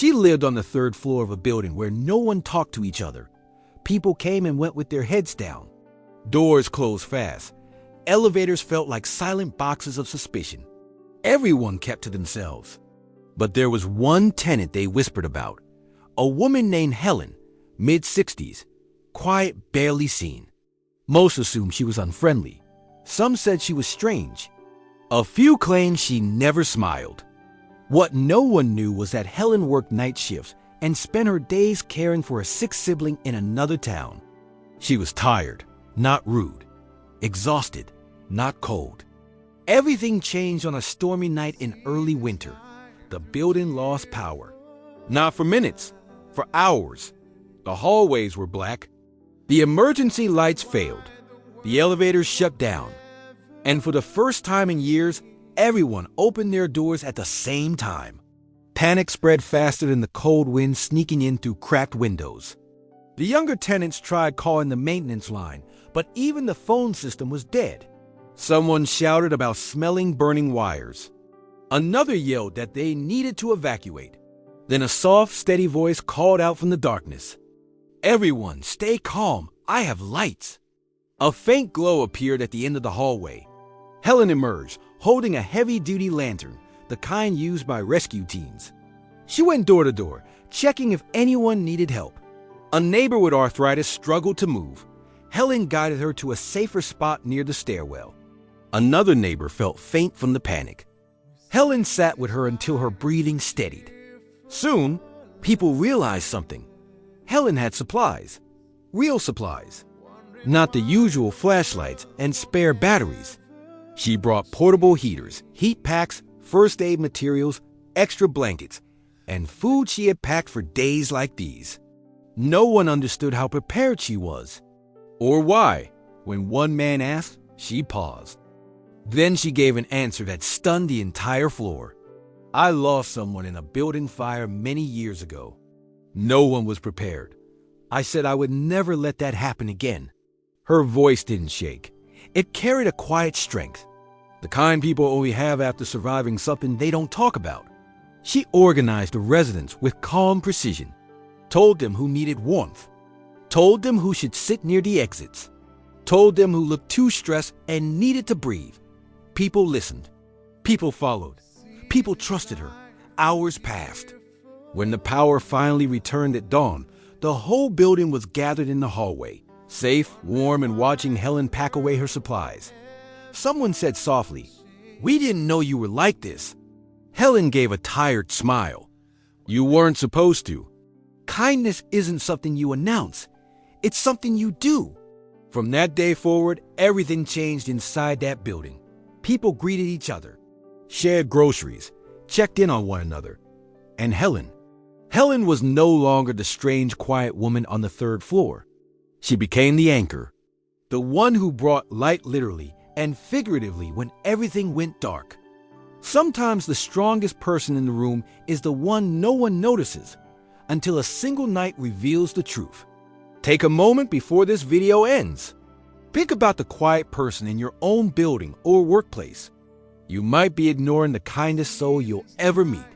She lived on the third floor of a building where no one talked to each other. People came and went with their heads down. Doors closed fast. Elevators felt like silent boxes of suspicion. Everyone kept to themselves. But there was one tenant they whispered about. A woman named Helen, mid-60s, quiet, barely seen. Most assumed she was unfriendly. Some said she was strange. A few claimed she never smiled. What no one knew was that Helen worked night shifts and spent her days caring for a sick sibling in another town. She was tired, not rude. Exhausted, not cold. Everything changed on a stormy night in early winter. The building lost power. Not for minutes, for hours. The hallways were black. The emergency lights failed. The elevators shut down. And for the first time in years, everyone opened their doors at the same time. Panic spread faster than the cold wind sneaking in through cracked windows. The younger tenants tried calling the maintenance line, but even the phone system was dead. Someone shouted about smelling burning wires. Another yelled that they needed to evacuate. Then a soft, steady voice called out from the darkness. "Everyone, stay calm. I have lights." A faint glow appeared at the end of the hallway. Helen emerged, holding a heavy-duty lantern, the kind used by rescue teams. She went door to door, checking if anyone needed help. A neighbor with arthritis struggled to move. Helen guided her to a safer spot near the stairwell. Another neighbor felt faint from the panic. Helen sat with her until her breathing steadied. Soon, people realized something. Helen had supplies. Real supplies. Not the usual flashlights and spare batteries. She brought portable heaters, heat packs, first aid materials, extra blankets, and food she had packed for days like these. No one understood how prepared she was. Or why. When one man asked, she paused. Then she gave an answer that stunned the entire floor. "I lost someone in a building fire many years ago. No one was prepared. I said I would never let that happen again." Her voice didn't shake. It carried a quiet strength. The kind people only have after surviving something they don't talk about. She organized the residents with calm precision. Told them who needed warmth. Told them who should sit near the exits. Told them who looked too stressed and needed to breathe. People listened. People followed. People trusted her. Hours passed. When the power finally returned at dawn, the whole building was gathered in the hallway, safe, warm, and watching Helen pack away her supplies. Someone said softly, "We didn't know you were like this." Helen gave a tired smile. "You weren't supposed to. Kindness isn't something you announce. It's something you do." From that day forward, everything changed inside that building. People greeted each other, shared groceries, checked in on one another. And Helen was no longer the strange, quiet woman on the third floor. She became the anchor, the one who brought light literally and figuratively when everything went dark. Sometimes the strongest person in the room is the one no one notices until a single night reveals the truth. Take a moment before this video ends. Think about the quiet person in your own building or workplace. You might be ignoring the kindest soul you'll ever meet.